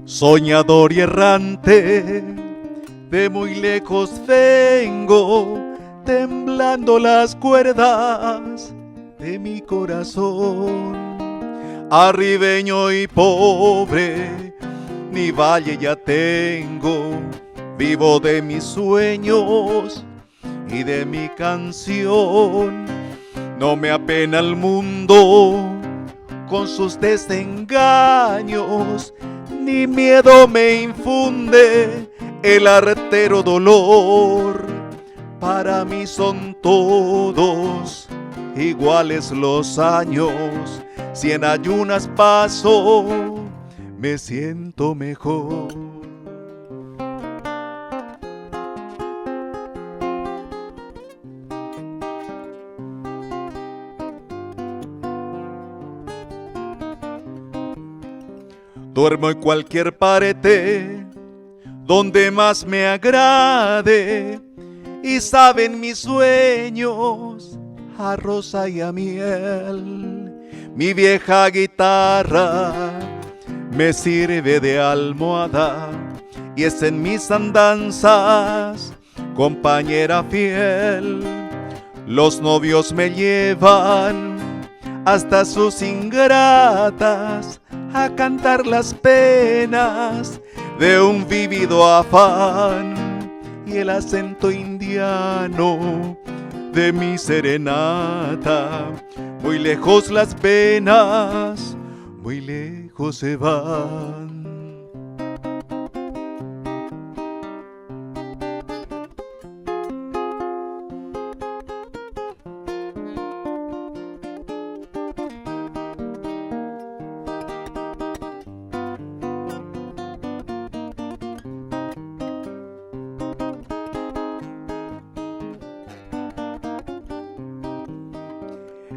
Soñador y errante, de muy lejos vengo, temblando las cuerdas de mi corazón. Arribeño y pobre, ni valle ya tengo, vivo de mis sueños y de mi canción. No me apena el mundo con sus desengaños, ni miedo me infunde el artero dolor. Para mí son todos iguales los años, si en ayunas paso, me siento mejor. Duermo en cualquier parete donde más me agrade, y saben mis sueños a rosa y a miel. Mi vieja guitarra me sirve de almohada, y es en mis andanzas compañera fiel. Los novios me llevan hasta sus ingratas a cantar las penas de un vívido afán, y el acento indiano de mi serenata. Muy lejos las penas, muy lejos se van.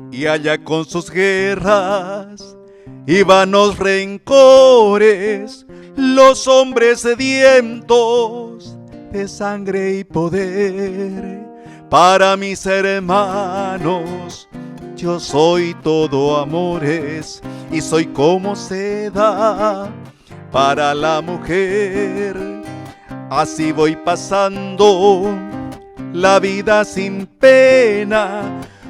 Y allá con sus guerras y vanos rencores, los hombres sedientos de sangre y poder. Para mis hermanos yo soy todo amores, y soy como seda para la mujer. Así voy pasando la vida sin pena,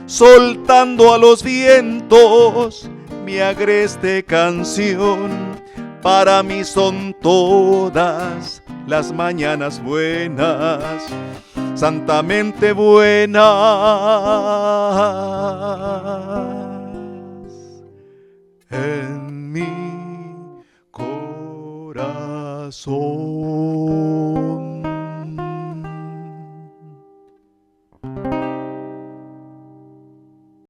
soltando a los vientos mi agreste canción. Para mí son todas las mañanas buenas, santamente buenas, en mi corazón.